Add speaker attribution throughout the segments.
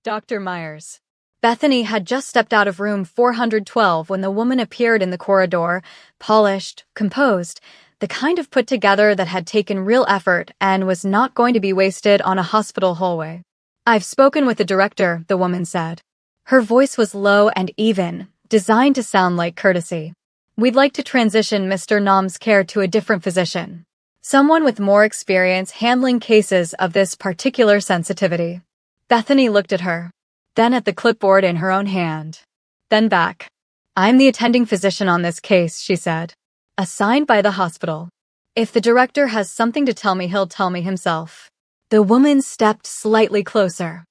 Speaker 1: Dr. Myers. Bethany had just stepped out of room 412 when the woman appeared in the corridor, polished, composed, the kind of put together that had taken real effort and was not going to be wasted on a hospital hallway. "I've spoken with the director," the woman said. Her voice was low and even, designed to sound like courtesy. "We'd like to transition Mr. Nam's care to a different physician. Someone with more experience handling cases of this particular sensitivity." Bethany looked at her, then at the clipboard in her own hand, then back. "I'm the attending physician on this case," she said. "Assigned by the hospital. If the director has something to tell me, he'll tell me himself." The woman stepped slightly closer.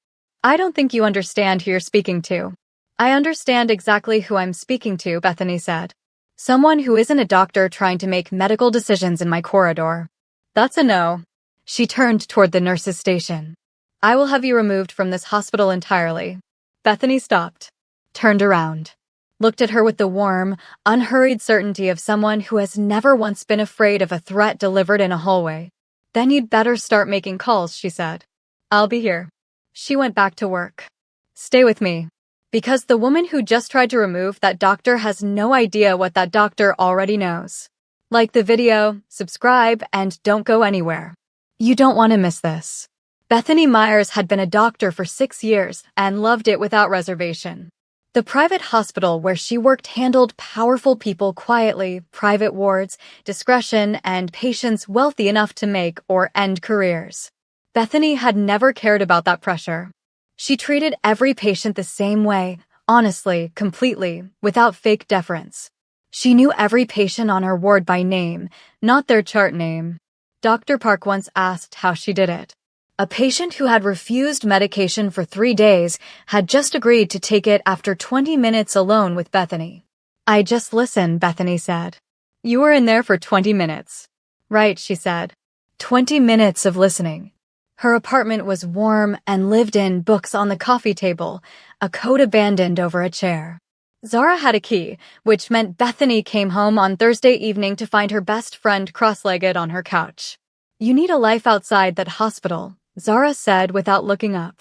Speaker 1: "I don't think you understand who you're speaking to." "I understand exactly who I'm speaking to," Bethany said. "Someone who isn't a doctor trying to make medical decisions in my corridor." "That's a no." She turned toward the nurse's station. "I will have you removed from this hospital entirely." Bethany stopped, turned around, looked at her with the warm, unhurried certainty of someone who has never once been afraid of a threat delivered in a hallway. "Then you'd better start making calls," she said. "I'll be here." She went back to work. "Stay with me. Because the woman who just tried to remove that doctor has no idea what that doctor already knows. Like the video, subscribe, and don't go anywhere. You don't want to miss this." Bethany Myers had been a doctor for 6 years and loved it without reservation. The private hospital where she worked handled powerful people quietly, private wards, discretion, and patients wealthy enough to make or end careers. Bethany had never cared about that pressure. She treated every patient the same way, honestly, completely, without fake deference. She knew every patient on her ward by name, not their chart name. Dr. Park once asked how she did it. A patient who had refused medication for 3 days had just agreed to take it after 20 minutes alone with Bethany. "I just listened," Bethany said. "You were in there for 20 minutes. "Right," she said. 20 minutes of listening. Her apartment was warm and lived in, books on the coffee table, a coat abandoned over a chair. Zara had a key, which meant Bethany came home on Thursday evening to find her best friend cross-legged on her couch. "You need a life outside that hospital," Zara said without looking up.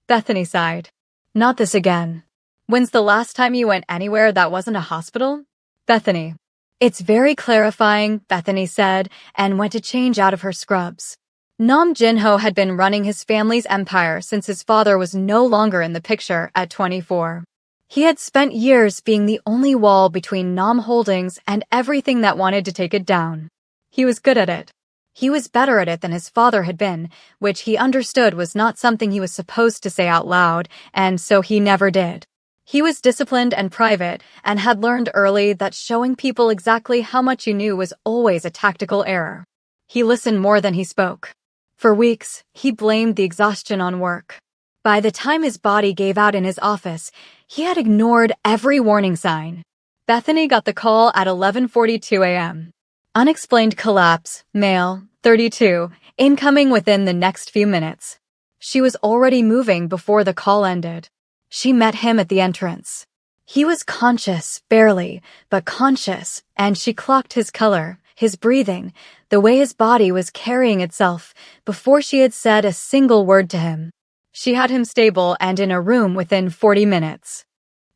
Speaker 1: Bethany sighed. "Not this again." "When's the last time you went anywhere that wasn't a hospital?" Bethany. "It's very clarifying," Bethany said, and went to change out of her scrubs. Nam Jinho had been running his family's empire since his father was no longer in the picture at 24. He had spent years being the only wall between Nam Holdings and everything that wanted to take it down. He was good at it. He was better at it than his father had been, which he understood was not something he was supposed to say out loud, and so he never did. He was disciplined and private, and had learned early that showing people exactly how much you knew was always a tactical error. He listened more than he spoke. For weeks, he blamed the exhaustion on work. By the time his body gave out in his office, he had ignored every warning sign. Bethany got the call at 11:42 a.m. Unexplained collapse, male, 32, incoming within the next few minutes. She was already moving before the call ended. She met him at the entrance. He was conscious, barely, but conscious, and she clocked his color, his breathing, the way his body was carrying itself, before she had said a single word to him. She had him stable and in a room within 40 minutes.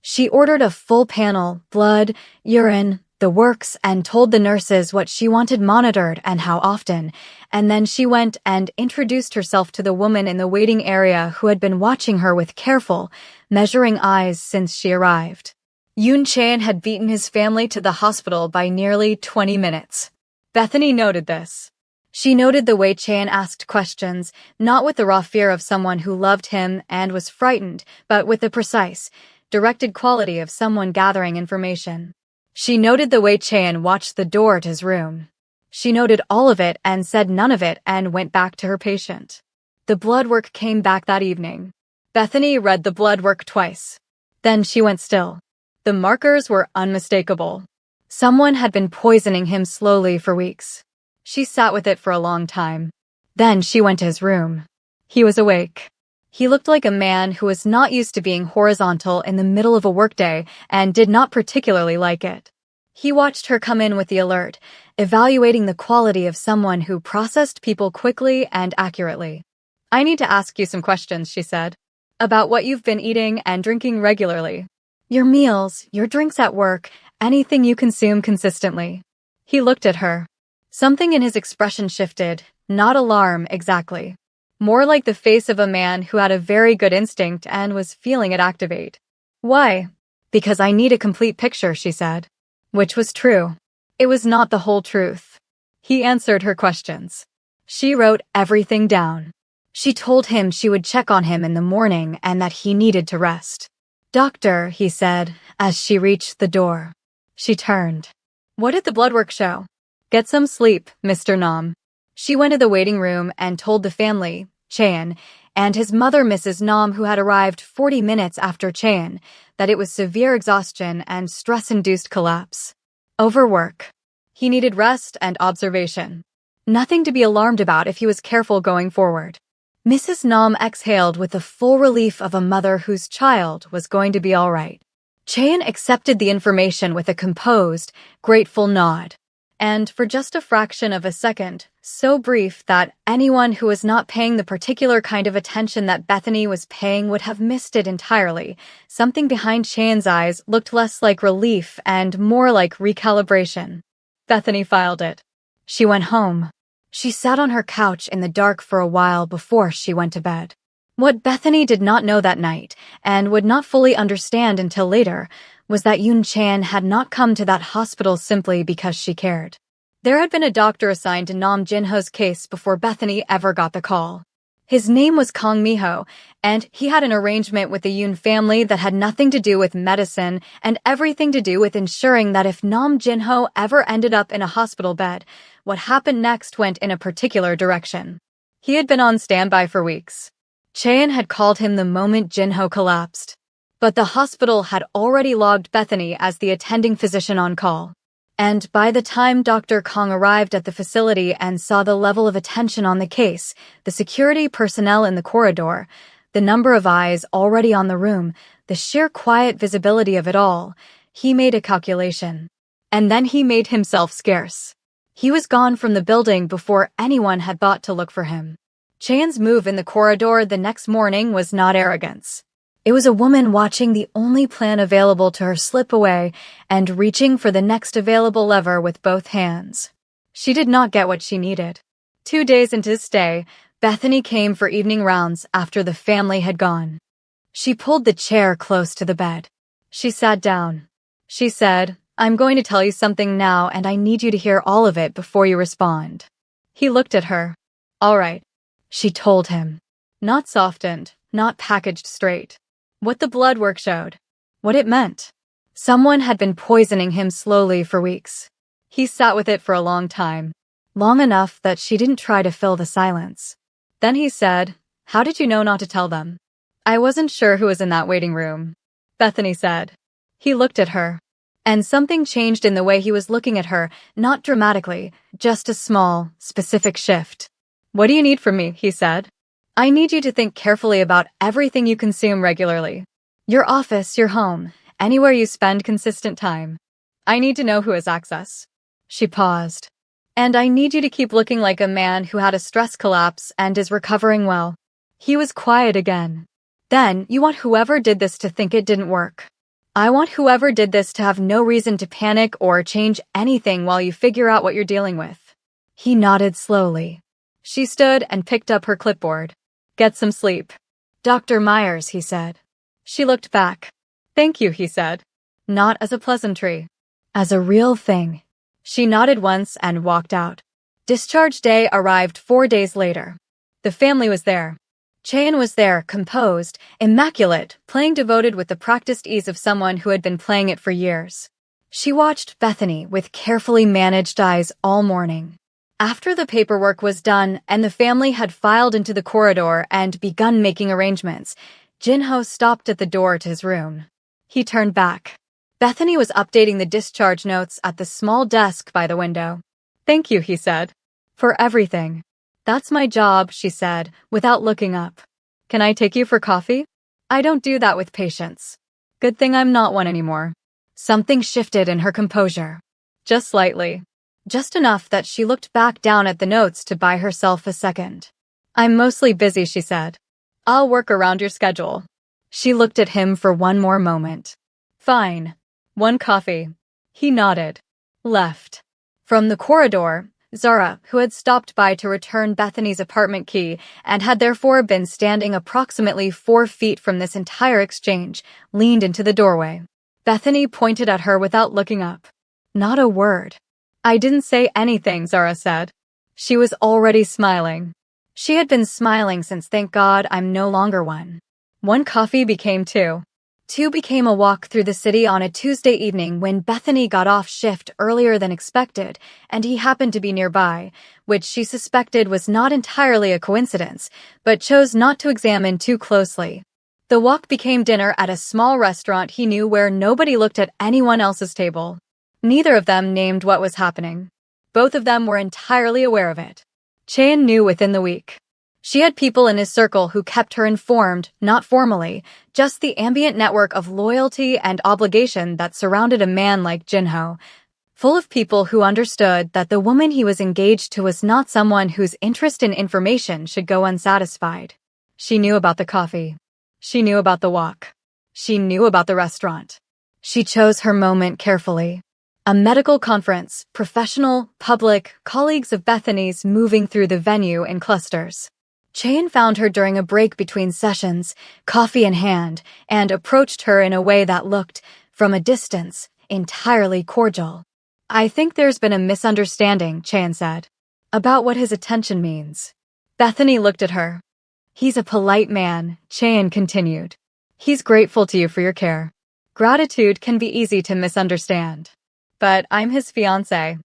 Speaker 1: She ordered a full panel, blood, urine, the works, and told the nurses what she wanted monitored and how often, and then she went and introduced herself to the woman in the waiting area who had been watching her with careful, measuring eyes since she arrived. Yoon Chan had beaten his family to the hospital by nearly 20 minutes. Bethany noted this. She noted the way Chan asked questions, not with the raw fear of someone who loved him and was frightened, but with the precise, directed quality of someone gathering information. She noted the way Chan watched the door to his room. She noted all of it and said none of it and went back to her patient. The blood work came back that evening. Bethany read the blood work twice. Then she went still. The markers were unmistakable. Someone had been poisoning him slowly for weeks. She sat with it for a long time. Then she went to his room. He was awake. He looked like a man who was not used to being horizontal in the middle of a workday and did not particularly like it. He watched her come in with the alert, evaluating the quality of someone who processed people quickly and accurately. "I need to ask you some questions," she said. About what you've been eating and drinking regularly. Your meals, your drinks at work, anything you consume consistently. He looked at her. Something in his expression shifted, not alarm exactly. More like the face of a man who had a very good instinct and was feeling it activate. Why? Because I need a complete picture, she said. Which was true. It was not the whole truth. He answered her questions. She wrote everything down. She told him she would check on him in the morning and that he needed to rest. Doctor, he said, as she reached the door. She turned. What did the blood work show? Get some sleep, Mr. Nam. She went to the waiting room and told the family, Chaein, and his mother Mrs. Nam, who had arrived 40 minutes after Chaein, that it was severe exhaustion and stress-induced collapse. Overwork. He needed rest and observation. Nothing to be alarmed about if he was careful going forward. Mrs. Nam exhaled with the full relief of a mother whose child was going to be all right. Chaein accepted the information with a composed, grateful nod. And for just a fraction of a second, so brief that anyone who was not paying the particular kind of attention that Bethany was paying would have missed it entirely, something behind Chaein's eyes looked less like relief and more like recalibration. Bethany filed it. She went home. She sat on her couch in the dark for a while before she went to bed. What Bethany did not know that night, and would not fully understand until later, was that Yoon Chan had not come to that hospital simply because she cared. There had been a doctor assigned to Nam Jinho's case before Bethany ever got the call. His name was Kang Miho, and he had an arrangement with the Yoon family that had nothing to do with medicine and everything to do with ensuring that if Nam Jinho ever ended up in a hospital bed, what happened next went in a particular direction. He had been on standby for weeks. Chaein had called him the moment Jinho collapsed. But the hospital had already logged Bethany as the attending physician on call. And by the time Dr. Kang arrived at the facility and saw the level of attention on the case, the security personnel in the corridor, the number of eyes already on the room, the sheer quiet visibility of it all, he made a calculation. And then he made himself scarce. He was gone from the building before anyone had thought to look for him. Chaein's move in the corridor the next morning was not arrogance. It was a woman watching the only plan available to her slip away and reaching for the next available lever with both hands. She did not get what she needed. 2 days into his stay, Bethany came for evening rounds after the family had gone. She pulled the chair close to the bed. She sat down. She said, I'm going to tell you something now and I need you to hear all of it before you respond. He looked at her. All right. She told him. Not softened, not packaged straight. What the blood work showed. What it meant. Someone had been poisoning him slowly for weeks. He sat with it for a long time. Long enough that she didn't try to fill the silence. Then he said, How did you know not to tell them? I wasn't sure who was in that waiting room. Bethany said. He looked at her. And something changed in the way he was looking at her, not dramatically, just a small, specific shift. What do you need from me? He said. I need you to think carefully about everything you consume regularly. Your office, your home, anywhere you spend consistent time. I need to know who has access. She paused. And I need you to keep looking like a man who had a stress collapse and is recovering well. He was quiet again. Then you want whoever did this to think it didn't work. I want whoever did this to have no reason to panic or change anything while you figure out what you're dealing with. He nodded slowly. She stood and picked up her clipboard. Get some sleep. Dr. Myers, he said. She looked back. Thank you, he said. Not as a pleasantry. As a real thing. She nodded once and walked out. Discharge day arrived 4 days later. The family was there. Chaein was there, composed, immaculate, playing devoted with the practiced ease of someone who had been playing it for years. She watched Bethany with carefully managed eyes all morning. After the paperwork was done and the family had filed into the corridor and begun making arrangements, Jinho stopped at the door to his room. He turned back. Bethany was updating the discharge notes at the small desk by the window. Thank you, he said. For everything. That's my job, she said, without looking up. Can I take you for coffee? I don't do that with patients. Good thing I'm not one anymore. Something shifted in her composure. Just slightly. Just enough that she looked back down at the notes to buy herself a second. I'm mostly busy, she said. I'll work around your schedule. She looked at him for one more moment. Fine. 1 coffee. He nodded. Left. From the corridor, Zara, who had stopped by to return Bethany's apartment key and had therefore been standing approximately 4 feet from this entire exchange, leaned into the doorway. Bethany pointed at her without looking up. Not a word. I didn't say anything, Zara said. She was already smiling. She had been smiling since thank God I'm no longer one. 1 coffee became 2. 2 became a walk through the city on a Tuesday evening when Bethany got off shift earlier than expected, and he happened to be nearby, which she suspected was not entirely a coincidence, but chose not to examine too closely. The walk became dinner at a small restaurant he knew where nobody looked at anyone else's table. Neither of them named what was happening. Both of them were entirely aware of it. Chan knew within the week. She had people in his circle who kept her informed, not formally, just the ambient network of loyalty and obligation that surrounded a man like Jinho, full of people who understood that the woman he was engaged to was not someone whose interest in information should go unsatisfied. She knew about the coffee. She knew about the walk. She knew about the restaurant. She chose her moment carefully. A medical conference, professional, public, colleagues of Bethany's moving through the venue in clusters. Chan found her during a break between sessions, coffee in hand, and approached her in a way that looked, from a distance, entirely cordial. I think there's been a misunderstanding, Chan said, about what his attention means. Bethany looked at her. He's a polite man, Chan continued. He's grateful to you for your care. Gratitude can be easy to misunderstand. But I'm his fiancé.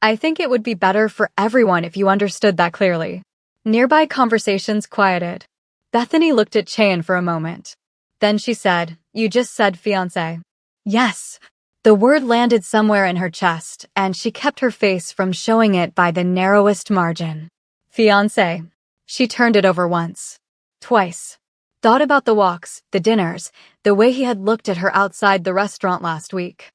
Speaker 1: I think it would be better for everyone if you understood that clearly. Nearby conversations quieted. Bethany looked at Chan for a moment. Then she said, You just said fiancé. Yes. The word landed somewhere in her chest, and she kept her face from showing it by the narrowest margin. Fiancé. She turned it over once. Twice. Thought about the walks, the dinners, the way he had looked at her outside the restaurant last week.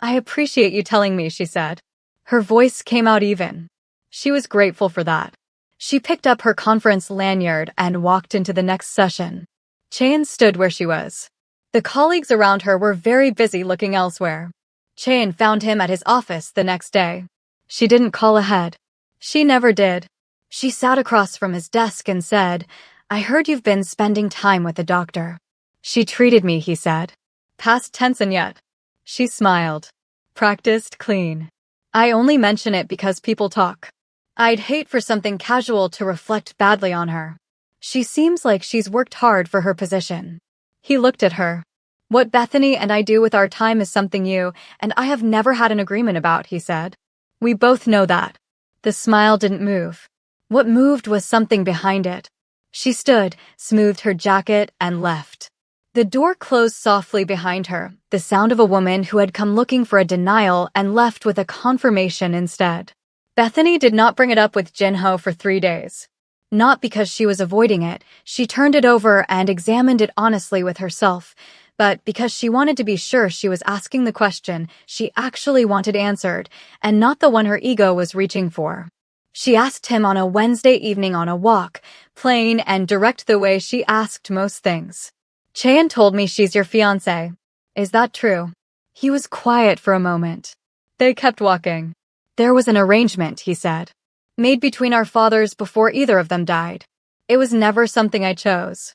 Speaker 1: I appreciate you telling me, she said. Her voice came out even. She was grateful for that. She picked up her conference lanyard and walked into the next session. Chan stood where she was. The colleagues around her were very busy looking elsewhere. Chan found him at his office the next day. She didn't call ahead. She never did. She sat across from his desk and said, I heard you've been spending time with the doctor. She treated me, he said. Past tense and yet. She smiled. Practiced clean. I only mention it because people talk. I'd hate for something casual to reflect badly on her. She seems like she's worked hard for her position. He looked at her. What Bethany and I do with our time is something you and I have never had an agreement about, he said. We both know that. The smile didn't move. What moved was something behind it. She stood, smoothed her jacket, and left. The door closed softly behind her, the sound of a woman who had come looking for a denial and left with a confirmation instead. Bethany did not bring it up with Jinho for 3 days. Not because she was avoiding it, she turned it over and examined it honestly with herself, but because she wanted to be sure she was asking the question she actually wanted answered, and not the one her ego was reaching for. She asked him on a Wednesday evening on a walk, plain and direct the way she asked most things. Chan told me she's your fiancé. Is that true? He was quiet for a moment. They kept walking. There was an arrangement, he said, made between our fathers before either of them died. It was never something I chose.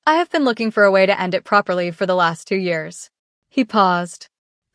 Speaker 1: I have been looking for a way to end it properly for the last 2 years. He paused.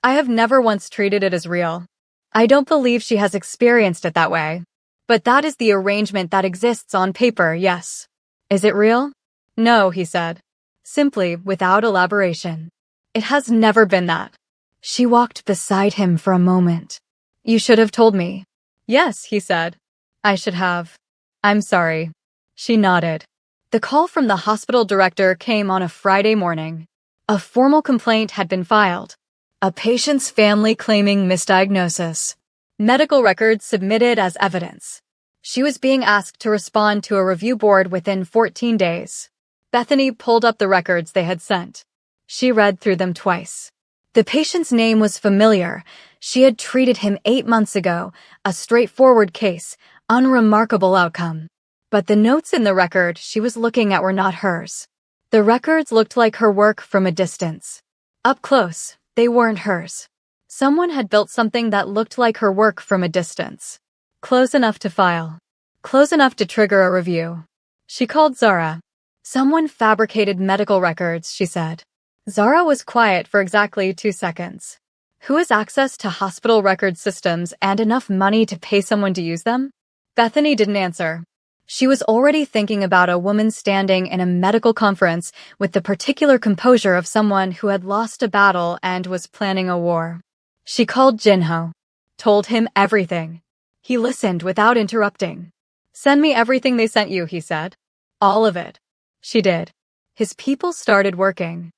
Speaker 1: I have never once treated it as real. I don't believe she has experienced it that way. But that is the arrangement that exists on paper, yes. Is it real? No, he said. Simply, without elaboration. It has never been that. She walked beside him for a moment. You should have told me. Yes, he said. I should have. I'm sorry. She nodded. The call from the hospital director came on a Friday morning. A formal complaint had been filed. A patient's family claiming misdiagnosis. Medical records submitted as evidence. She was being asked to respond to a review board within 14 days. Bethany pulled up the records they had sent. She read through them twice. The patient's name was familiar. She had treated him 8 months ago, a straightforward case, unremarkable outcome. But the notes in the record she was looking at were not hers. The records looked like her work from a distance. Up close, they weren't hers. Someone had built something that looked like her work from a distance. Close enough to file. Close enough to trigger a review. She called Zara. Someone fabricated medical records, she said. Zara was quiet for exactly 2 seconds. Who has access to hospital record systems and enough money to pay someone to use them? Bethany didn't answer. She was already thinking about a woman standing in a medical conference with the particular composure of someone who had lost a battle and was planning a war. She called Jinho. Told him everything. He listened without interrupting. "Send me everything they sent you," he said. "All of it." She did. His people started working.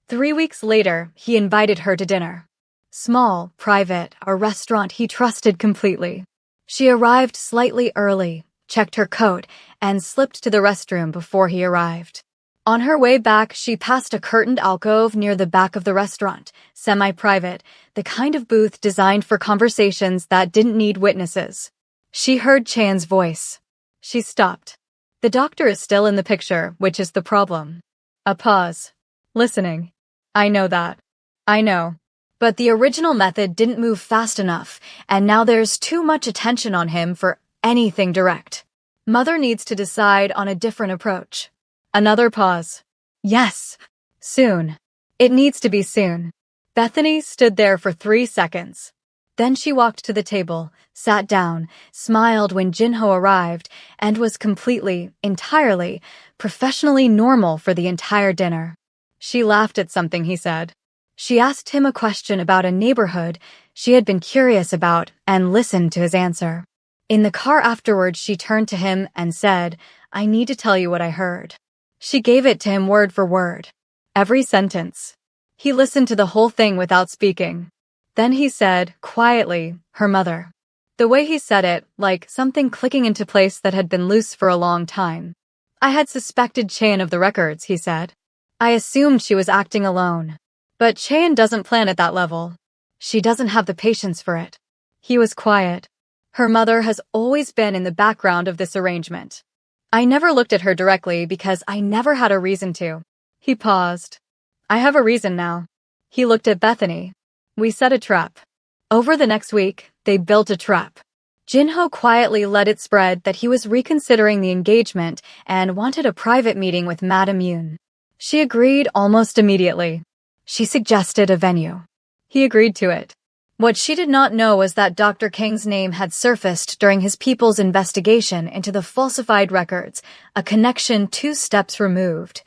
Speaker 1: 3 weeks later, he invited her to dinner. Small, private, a restaurant he trusted completely. She arrived slightly early, checked her coat, and slipped to the restroom before he arrived. On her way back, she passed a curtained alcove near the back of the restaurant, semi-private, the kind of booth designed for conversations that didn't need witnesses. She heard Chan's voice. She stopped. "The doctor is still in the picture, which is the problem." A pause. "Listening. I know that. I know. But the original method didn't move fast enough, and now there's too much attention on him for anything direct. Mother needs to decide on a different approach." Another pause. "Yes. Soon. It needs to be soon." Bethany stood there for 3 seconds. Then she walked to the table, sat down, smiled when Jinho arrived, and was completely, entirely, professionally normal for the entire dinner. She laughed at something he said. She asked him a question about a neighborhood she had been curious about and listened to his answer. In the car afterwards, she turned to him and said, "I need to tell you what I heard." She gave it to him word for word. Every sentence. He listened to the whole thing without speaking. Then he said, quietly, "Her mother." The way he said it, like something clicking into place that had been loose for a long time. "I had suspected Chan of the records," he said. "I assumed she was acting alone. But Chan doesn't plan at that level. She doesn't have the patience for it." He was quiet. "Her mother has always been in the background of this arrangement. I never looked at her directly because I never had a reason to." He paused. "I have a reason now." He looked at Bethany. "We set a trap." Over the next week, they built a trap. Jinho quietly let it spread that he was reconsidering the engagement and wanted a private meeting with Madame Yoon. She agreed almost immediately. She suggested a venue. He agreed to it. What she did not know was that Dr. King's name had surfaced during his people's investigation into the falsified records, a connection 2 steps removed.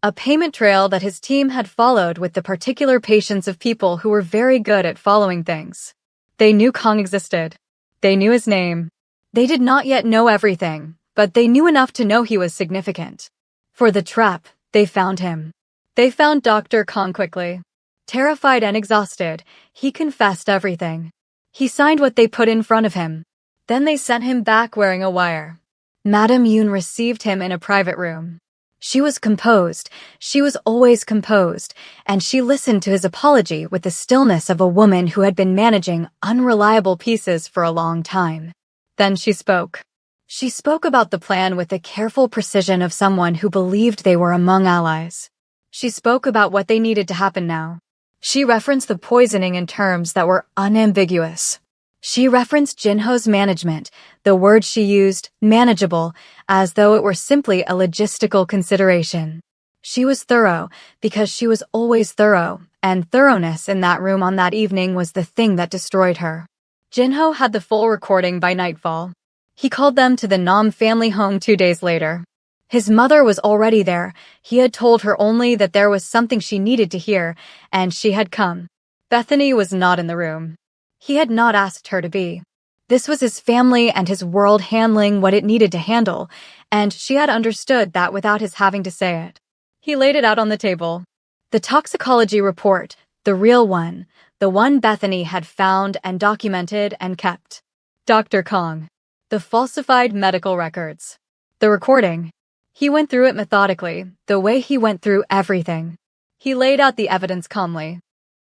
Speaker 1: A payment trail that his team had followed with the particular patience of people who were very good at following things. They knew Kong existed. They knew his name. They did not yet know everything, but they knew enough to know he was significant. For the trap, they found him. They found Dr. Kong quickly. Terrified and exhausted, he confessed everything. He signed what they put in front of him. Then they sent him back wearing a wire. Madame Yoon received him in a private room. She was composed. She was always composed, and she listened to his apology with the stillness of a woman who had been managing unreliable pieces for a long time. Then she spoke. She spoke about the plan with the careful precision of someone who believed they were among allies. She spoke about what they needed to happen now. She referenced the poisoning in terms that were unambiguous. She referenced Jinho's management, the word she used, manageable, as though it were simply a logistical consideration. She was thorough, because she was always thorough, and thoroughness in that room on that evening was the thing that destroyed her. Jinho had the full recording by nightfall. He called them to the Nam family home 2 days later. His mother was already there. He had told her only that there was something she needed to hear, and she had come. Bethany was not in the room. He had not asked her to be. This was his family and his world handling what it needed to handle, and she had understood that without his having to say it. He laid it out on the table. The toxicology report, the real one, the one Bethany had found and documented and kept. Dr. Kong. The falsified medical records. The recording. He went through it methodically, the way he went through everything. He laid out the evidence calmly.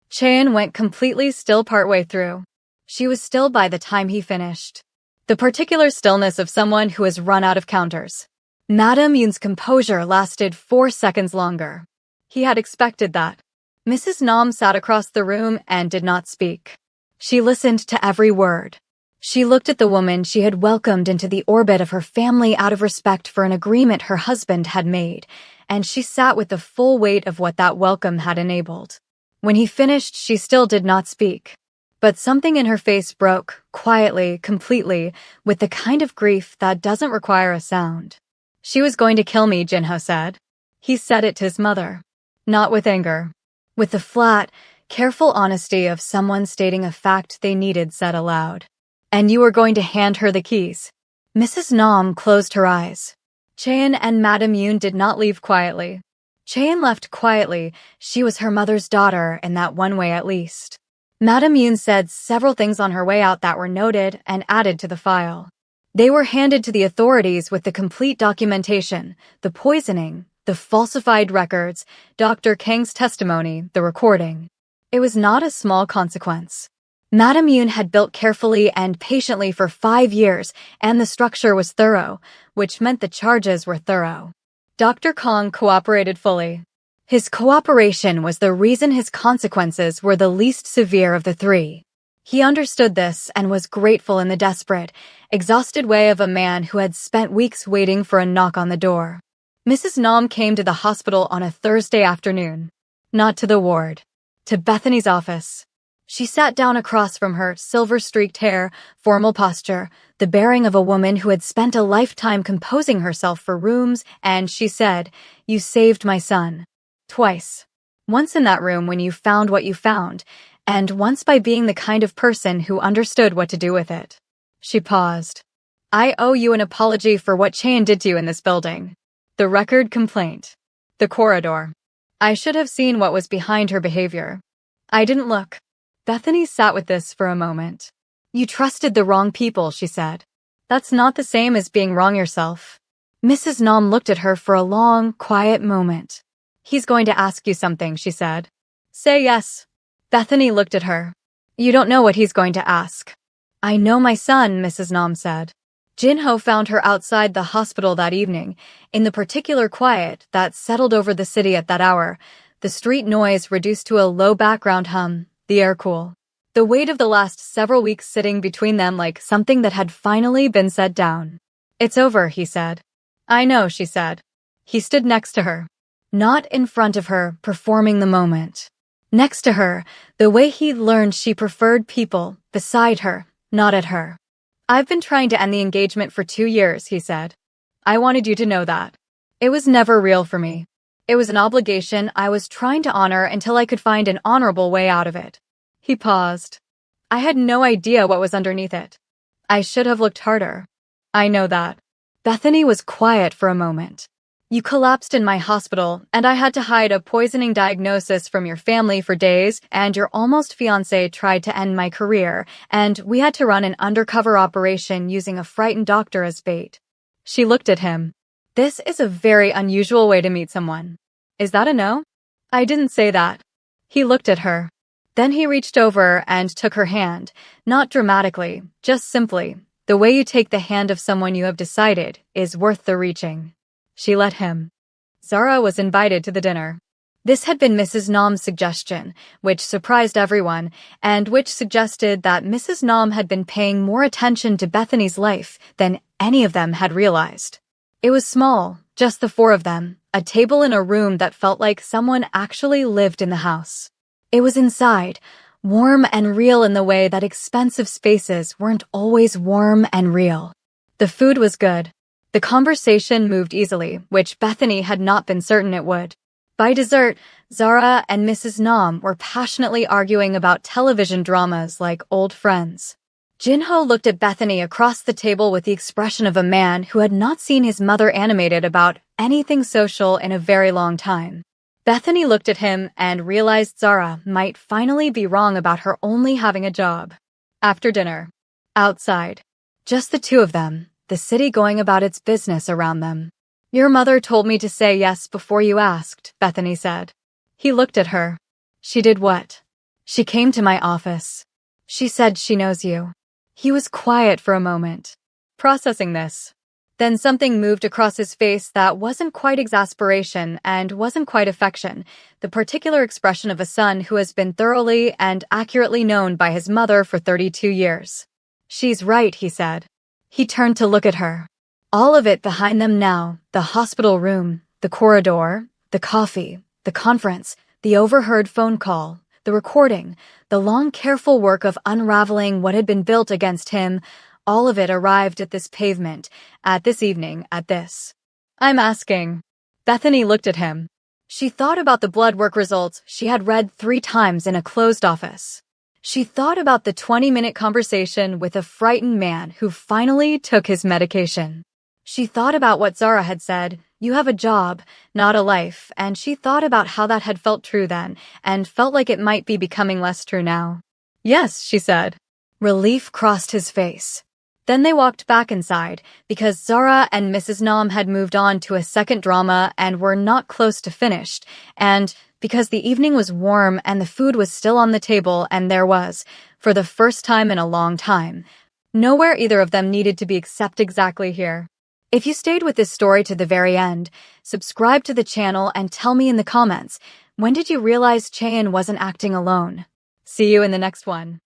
Speaker 1: Chan went completely still partway through. She was still by the time he finished. The particular stillness of someone who has run out of counters. Madame Yoon's composure lasted 4 seconds longer. He had expected that. Mrs. Nam sat across the room and did not speak. She listened to every word. She looked at the woman she had welcomed into the orbit of her family out of respect for an agreement her husband had made, and she sat with the full weight of what that welcome had enabled. When he finished, she still did not speak. But something in her face broke, quietly, completely, with the kind of grief that doesn't require a sound. She was going to kill me, Jinho said. He said it to his mother. Not with anger. With the flat, careful honesty of someone stating a fact they needed said aloud. And you were going to hand her the keys. Mrs. Nam closed her eyes. Chaein and Madame Yoon did not leave quietly. Chaein left quietly. She was her mother's daughter, in that one way at least. Madame Yoon said several things on her way out that were noted and added to the file. They were handed to the authorities with the complete documentation, the poisoning, the falsified records, Dr. Kang's testimony, the recording. It was not a small consequence. Madame Yoon had built carefully and patiently for 5 years, and the structure was thorough, which meant the charges were thorough. Dr. Kang cooperated fully. His cooperation was the reason his consequences were the least severe of the 3. He understood this and was grateful in the desperate, exhausted way of a man who had spent weeks waiting for a knock on the door. Mrs. Nam came to the hospital on a Thursday afternoon. Not to the ward. To Bethany's office. She sat down across from her, silver-streaked hair, formal posture, the bearing of a woman who had spent a lifetime composing herself for rooms, and she said, "You saved my son." Twice. Once in that room when you found what you found, and once by being the kind of person who understood what to do with it. She paused. "I owe you an apology for what Chaein did to you in this building. The record complaint. The corridor. I should have seen what was behind her behavior. I didn't look." Bethany sat with this for a moment. "You trusted the wrong people," she said. "That's not the same as being wrong yourself." Mrs. Nam looked at her for a long, quiet moment. "He's going to ask you something," she said. "Say yes." Bethany looked at her. "You don't know what he's going to ask." "I know my son," Mrs. Nam said. Jinho found her outside the hospital that evening, in the particular quiet that settled over the city at that hour, the street noise reduced to a low background hum, the air cool. The weight of the last several weeks sitting between them like something that had finally been set down. "It's over," he said. "I know," she said. He stood next to her. Not in front of her, performing the moment. Next to her, the way he'd learned she preferred people, beside her, not at her. "I've been trying to end the engagement for 2 years," he said. "I wanted you to know that. It was never real for me. It was an obligation I was trying to honor until I could find an honorable way out of it." He paused. "I had no idea what was underneath it. I should have looked harder." "I know that." Bethany was quiet for a moment. "You collapsed in my hospital, and I had to hide a poisoning diagnosis from your family for days, and your almost fiancé tried to end my career, and we had to run an undercover operation using a frightened doctor as bait." She looked at him. "This is a very unusual way to meet someone. Is that a no?" "I didn't say that." He looked at her. Then he reached over and took her hand, not dramatically, just simply. The way you take the hand of someone you have decided is worth the reaching. She let him. Zara was invited to the dinner. This had been Mrs. Nam's suggestion, which surprised everyone, and which suggested that Mrs. Nam had been paying more attention to Bethany's life than any of them had realized. It was small, just the 4 of them, a table in a room that felt like someone actually lived in the house. It was inside, warm and real in the way that expensive spaces weren't always warm and real. The food was good. The conversation moved easily, which Bethany had not been certain it would. By dessert, Zara and Mrs. Nam were passionately arguing about television dramas like old friends. Jinho looked at Bethany across the table with the expression of a man who had not seen his mother animated about anything social in a very long time. Bethany looked at him and realized Zara might finally be wrong about her only having a job. After dinner. Outside. Just the 2 of them, the city going about its business around them. "Your mother told me to say yes before you asked," Bethany said. He looked at her. "She did what?" "She came to my office. She said she knows you." He was quiet for a moment. Processing this. Then something moved across his face that wasn't quite exasperation and wasn't quite affection, the particular expression of a son who has been thoroughly and accurately known by his mother for 32 years. "She's right," he said. He turned to look at her. All of it behind them now, the hospital room, the corridor, the coffee, the conference, the overheard phone call, the recording, the long careful work of unraveling what had been built against him, all of it arrived at this pavement, at this evening, at this. "I'm asking." Bethany looked at him. She thought about the blood work results she had read 3 times in a closed office. She thought about the 20-minute conversation with a frightened man who finally took his medication. She thought about what Zara had said, "You have a job, not a life," and she thought about how that had felt true then, and felt like it might be becoming less true now. "Yes," she said. Relief crossed his face. Then they walked back inside, because Zara and Mrs. Nam had moved on to a second drama and were not close to finished, and because the evening was warm and the food was still on the table and there was, for the first time in a long time, nowhere either of them needed to be except exactly here. If you stayed with this story to the very end, subscribe to the channel and tell me in the comments, when did you realize Chaeyoung wasn't acting alone? See you in the next one.